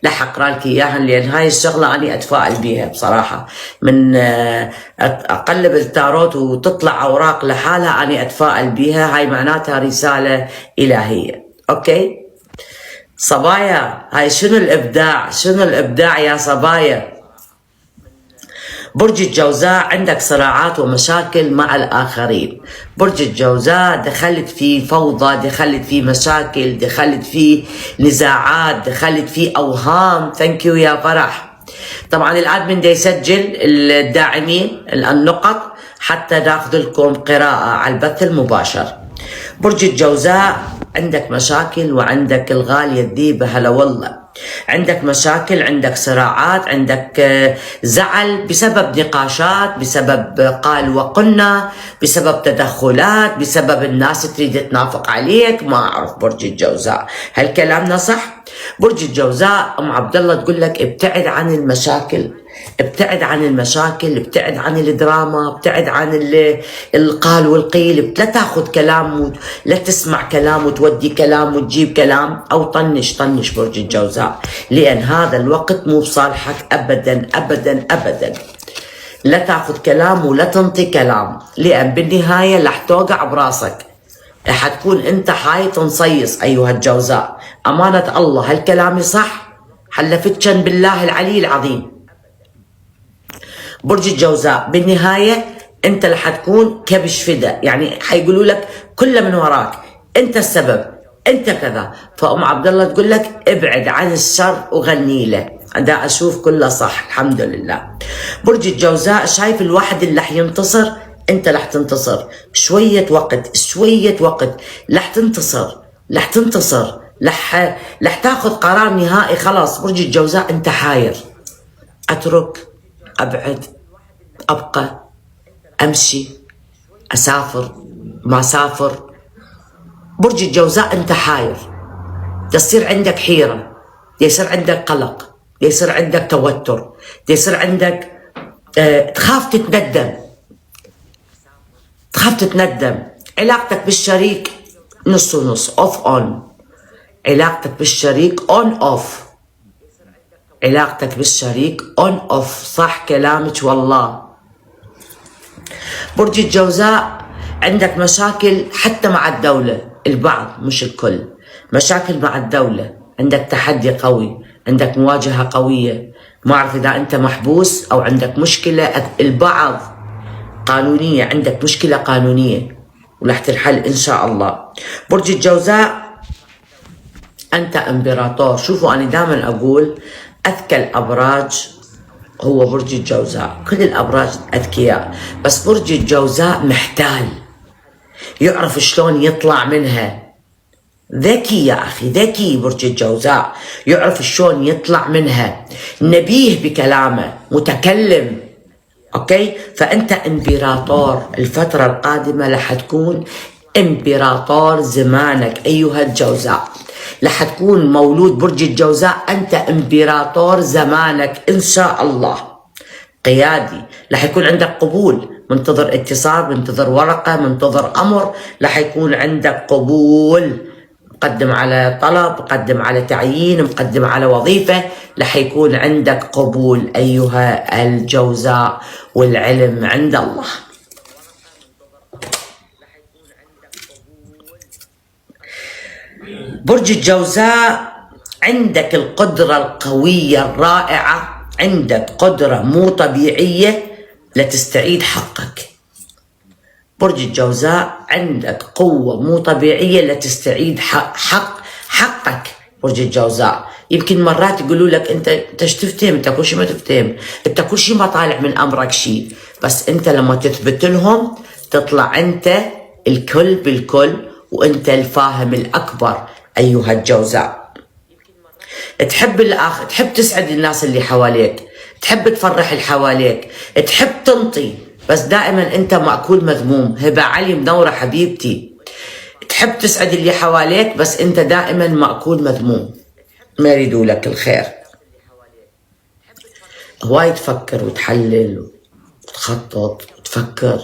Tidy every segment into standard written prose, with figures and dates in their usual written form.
رح اقرا لك اياها، لان هاي الشغله اني اتفائل بيها بصراحه. من اقلب التاروت وتطلع اوراق لحالها اني اتفائل بيها، هاي معناتها رساله الهيه. اوكي صبايا، هاي شنو الابداع، شنو الابداع يا صبايا. برج الجوزاء عندك صراعات ومشاكل مع الآخرين. برج الجوزاء دخلت في فوضى، دخلت في مشاكل، دخلت في نزاعات، دخلت في أوهام. ثانك يو يا فرح. طبعا الادمن دا يسجل الداعمين النقط حتى ناخذ لكم قراءة على البث المباشر. برج الجوزاء عندك مشاكل وعندك الغالية الذيبة، هلا والله. عندك مشاكل، عندك صراعات، عندك زعل بسبب نقاشات، بسبب قال وقلنا، بسبب تدخلات، بسبب الناس تريد تنافق عليك. ما أعرف برج الجوزاء هل كلامنا صح؟ برج الجوزاء أم عبد الله تقول لك ابتعد عن المشاكل، ابتعد عن المشاكل، ابتعد عن الدراما، ابتعد عن القال والقيل. لا تاخذ كلام، لا تسمع كلام وتودي كلام وتجيب كلام، او طنش برج الجوزاء، لان هذا الوقت مو بصالحك ابدا ابدا ابدا. لا تاخذ كلام ولا تنطي كلام، لان بالنهايه رح توقع براسك، رح تكون انت حايط نصيص ايها الجوزاء. امانه الله هل كلامي صح؟ حلفتشن بالله العلي العظيم. برج الجوزاء بالنهاية انت رح تكون كبش فدا، يعني حيقولوا لك كله من وراك، انت السبب، انت كذا. فأم عبد الله تقول لك ابعد عن الشر وغني له. دا اشوف كله صح الحمد لله. برج الجوزاء شايف الواحد اللي رح ينتصر، انت رح تنتصر. شوية وقت، شوية وقت، رح تنتصر، رح تنتصر، رح تاخذ قرار نهائي. خلاص برج الجوزاء انت حاير. اترك، ابعد، ابقى، امشي، اسافر، ما اسافر. برج الجوزاء انت حاير، تصير عندك حيره، يصير عندك قلق، يصير عندك توتر، يصير عندك تخاف تتندم، تخاف تتندم. علاقتك بالشريك نص ونص، اوف اون. علاقتك بالشريك اون اوف، علاقتك بالشريك اون اوف. صح كلامك والله. برج الجوزاء عندك مشاكل حتى مع الدولة، البعض مش الكل. مشاكل مع الدولة، عندك تحدي قوي، عندك مواجهة قوية. ما أعرف إذا أنت محبوس أو عندك مشكلة، البعض قانونية، عندك مشكلة قانونية ورح تنحل إن شاء الله. برج الجوزاء أنت إمبراطور. شوفوا أنا دائما أقول أذكى الأبراج هو برج الجوزاء، كل الأبراج أذكياء، بس برج الجوزاء محتال، يعرف شلون يطلع منها. ذكي يا أخي، ذكي برج الجوزاء، يعرف شلون يطلع منها، نبيه بكلامه، متكلم. أوكي، فأنت إمبراطور. الفترة القادمة رح تكون إمبراطور زمانك أيها الجوزاء، رح تكون مولود برج الجوزاء أنت إمبراطور زمانك إن شاء الله. قيادي، رح يكون عندك قبول، منتظر اتصال، منتظر ورقة، منتظر أمر، رح يكون عندك قبول. مقدم على طلب، مقدم على تعيين، مقدم على وظيفة، رح يكون عندك قبول أيها الجوزاء، والعلم عند الله. برج الجوزاء عندك القدرة القوية الرائعة، عندك قدرة مو طبيعية لتستعيد حقك. برج الجوزاء عندك قوة مو طبيعية لتستعيد حقك. برج الجوزاء يمكن مرات يقولوا لك انت ايش تفتهم، انت كل شيء ما تفتهم، انت كل شيء ما طالع من امرك شيء، بس انت لما تثبت لهم تطلع انت الكل بالكل، وانت الفاهم الاكبر ايها الجوزاء. تحب الاخر، تحب تسعد الناس اللي حواليك، تحب تفرح اللي حواليك، تحب تنطي، بس دائما انت مأكول مذموم. هبة علي منورة حبيبتي. تحب تسعد اللي حواليك، بس انت دائما مأكول مذموم، ما يريدوا لك الخير. هواي تفكر وتحلل وتخطط وتفكر،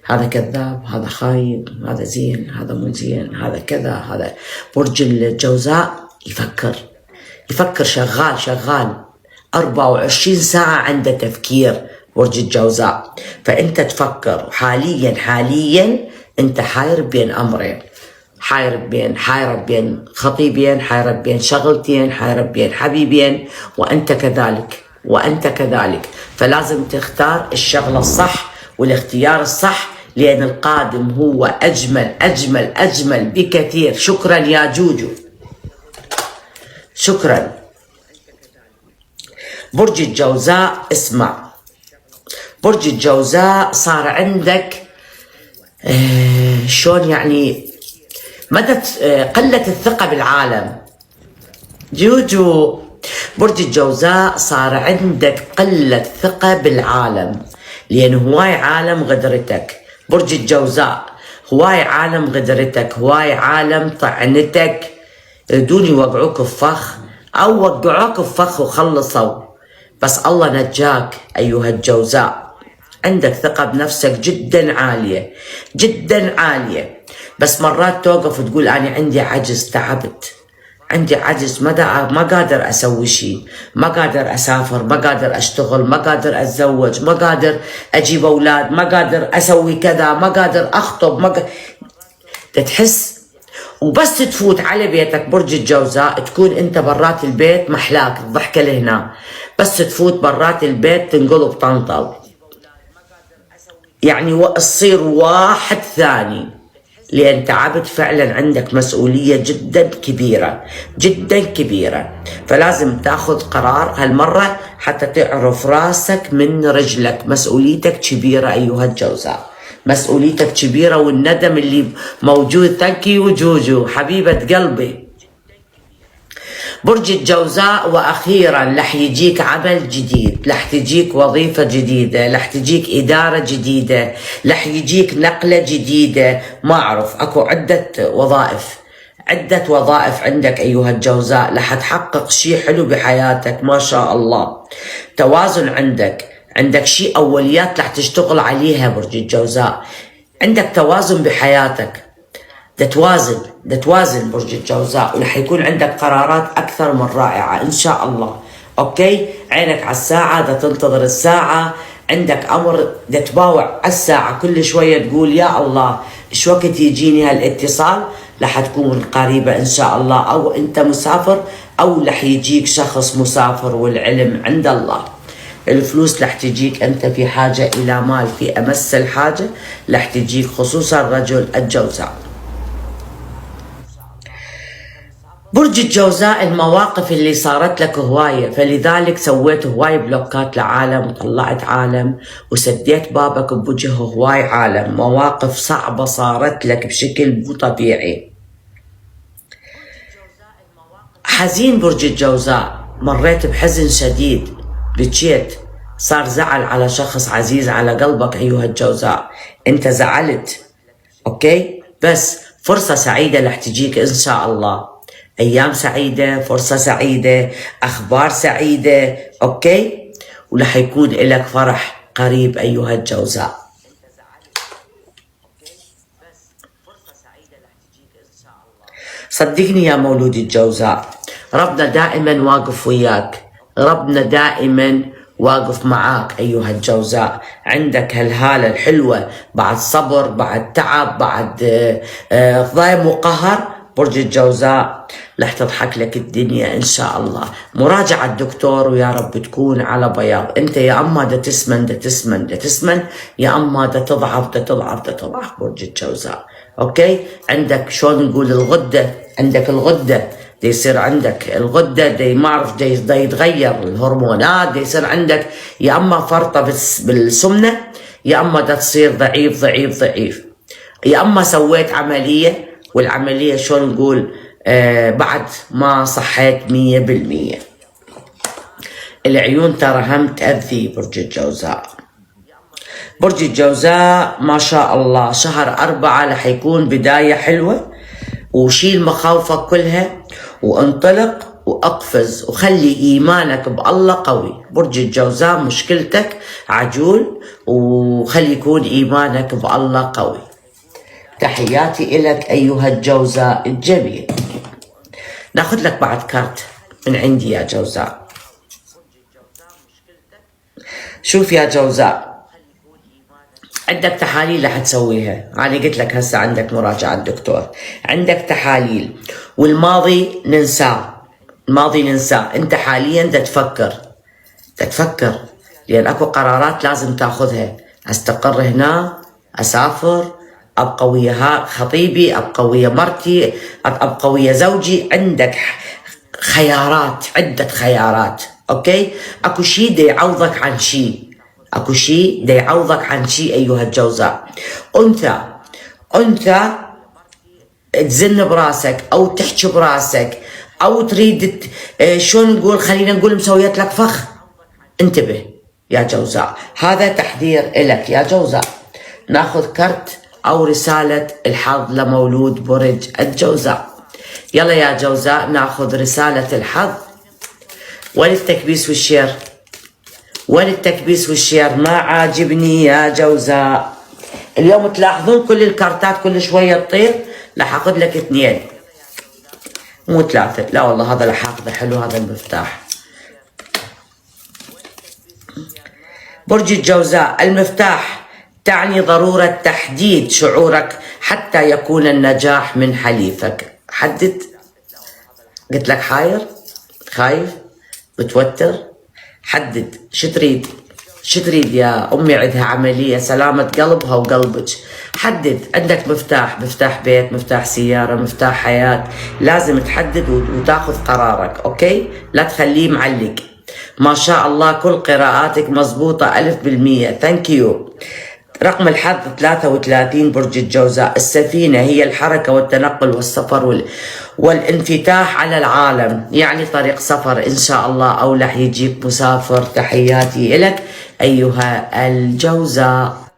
هذا كذاب، هذا خاين، هذا زين، هذا مو زين، هذا كذا، هذا. برج الجوزاء يفكر، يفكر شغال 24 ساعة عنده تفكير برج الجوزاء. فأنت تفكر حاليا أنت حاير بين أمرين، حاير بين خطيبين، حاير بين شغلتين، حاير بين حبيبين، وأنت كذلك. فلازم تختار الشغلة الصح والاختيار الصح، لأن القادم هو أجمل بكثير. شكرا يا جوجو، شكرا. برج الجوزاء، اسمع، برج الجوزاء صار عندك شلون يعني مدى قلة الثقة بالعالم. جوجو، برج الجوزاء صار عندك قلة ثقة بالعالم، لأن هواي عالم غدرتك. برج الجوزاء هواي عالم غدرتك، هواي عالم طعنتك، يريدون يوقعوك بفخ أو وقعوك بفخ وخلصوا، بس الله نجاك أيها الجوزاء. عندك ثقة بنفسك جدا عالية، بس مرات توقف وتقول أنا عندي عجز، تعبت، عندي عجز، ما قادر أسوي شيء، ما قادر أسافر، ما قادر أشتغل، ما قادر أتزوج، ما قادر أجيب أولاد، ما قادر أسوي كذا، ما قادر أخطب، تحس. وبس تفوت على بيتك برج الجوزاء تكون انت برات البيت محلاك الضحكة لهنا، بس تفوت برات البيت تنقلب طنطل، يعني تصير واحد ثاني، لأن تعبت فعلا. عندك مسؤولية جدا كبيرة، فلازم تاخذ قرار هالمرة حتى تعرف راسك من رجلك. مسؤوليتك كبيرة أيها الجوزاء، مسؤوليتك كبيرة، والندم اللي موجود. ثانك يو جوجو حبيبة قلبي. برج الجوزاء، وأخيرا رح يجيك عمل جديد، رح تجيك وظيفة جديدة، رح تجيك إدارة جديدة، رح يجيك نقلة جديدة، ما أعرف، أكو عدة وظائف عندك أيها الجوزاء. رح تحقق شيء حلو بحياتك ما شاء الله. توازن عندك شيء أوليات رح تشتغل عليها برج الجوزاء. عندك توازن بحياتك، توازن برج الجوزاء، ورح يكون عندك قرارات أكثر من رائعة إن شاء الله. أوكي، عينك على الساعة، تنتظر الساعة، عندك أمر تباوع على الساعة، كل شوية تقول يا الله إيش وقت يجيني هالاتصال. رح تكون قريبة إن شاء الله، أو أنت مسافر أو رح يجيك شخص مسافر، والعلم عند الله. الفلوس رح تجيك، أنت في حاجة إلى مال في أمس الحاجة، رح تجيك خصوصا رجل الجوزاء. برج الجوزاء، المواقف اللي صارت لك هواية، فلذلك سويت هواي بلوكات لعالم، وطلعت عالم، وسديت بابك بوجه هواي عالم. مواقف صعبة صارت لك بشكل مو طبيعي. حزين برج الجوزاء، مريت بحزن شديد، بكيت، صار زعل على شخص عزيز على قلبك أيها الجوزاء، أنت زعلت. أوكي، بس فرصة سعيدة رح تجيك إن شاء الله، أيام سعيدة، فرصة سعيدة، أخبار سعيدة. أوكي، ورح يكون لك فرح قريب أيها الجوزاء. صدقني يا مولود الجوزاء، ربنا دائما واقف وياك، ربنا دائما واقف معاك أيها الجوزاء. عندك هالهالة الحلوة، بعد صبر، بعد تعب، بعد ضيم وقهر. برج الجوزاء رح تضحك لك الدنيا إن شاء الله. مراجعة الدكتور، ويا رب تكون على بياض. أنت يا أما دا تسمن، يا أما دا تضعف برج الجوزاء. أوكي، عندك شلون نقول الغدة، عندك الغدة دي يصير عندك الغدة دي ما أعرف دي يتغير الهرمونات، دي يصير عندك يا أما فرطة بالسمنة، يا أما دا تصير ضعيف، يا أما سويت عملية، والعملية شلون نقول بعد ما صحيت 100%. العيون ترى هم تأذي برج الجوزاء. برج الجوزاء ما شاء الله شهر 4 رح يكون بداية حلوة، وشيل مخاوفك كلها وانطلق واقفز وخلي ايمانك بالله قوي. برج الجوزاء مشكلتك عجول، وخلي يكون ايمانك بالله قوي. تحياتي إلك أيها الجوزاء الجميل. ناخذ لك بعد كارت. من عندي يا جوزاء. شوف يا جوزاء، عندك تحاليل رح تسويها، أنا قلت لك هسه عندك مراجعة الدكتور، عندك تحاليل، والماضي ننساه، الماضي ننساه، أنت حاليا تتفكر لأن أكو قرارات لازم تاخذها، أستقر هنا، أسافر، أبقى ويا خطيبي، أبقى ويا مرتي، أبقى ويا زوجي، عندك خيارات، عدة خيارات، أوكي؟ أكو شيء دا يعوضك عن شيء، اكو شيء دا يعوضك عن شيء ايها الجوزاء. انت تزن براسك او تحكي براسك او تريد شلون نقول، خلينا نقول مسويت لك فخ، انتبه يا جوزاء، هذا تحذير الك يا جوزاء. ناخذ كرت او رسالة الحظ لمولود برج الجوزاء. يلا يا جوزاء ناخذ رسالة الحظ. وللتكبيس والشير، وللتكبيس والشير، ما عاجبني يا جوزاء. اليوم تلاحظون كل الكارتات كل شوية تطير، راح اخذ لك 2 مو 3، لا والله هذا راح اخذه حلو، هذا المفتاح. برج الجوزاء، المفتاح تعني ضرورة تحديد شعورك حتى يكون النجاح من حليفك. حدد، قلت لك حاير، خايف، متوتر، حدد شو تريد يا امي، عندها عمليه، سلامه قلبها وقلبك. حدد، عندك مفتاح بيت، مفتاح سياره، مفتاح حياه، لازم تحدد وتاخذ قرارك، اوكي؟ لا تخليه معلق. ما شاء الله كل قراءاتك مضبوطه 1000%. ثانك يو. رقم الحظ 33 برج الجوزاء، السفينة هي الحركة والتنقل والسفر والانفتاح على العالم، يعني طريق سفر إن شاء الله أو رح يجيك مسافر. تحياتي إلك أيها الجوزاء.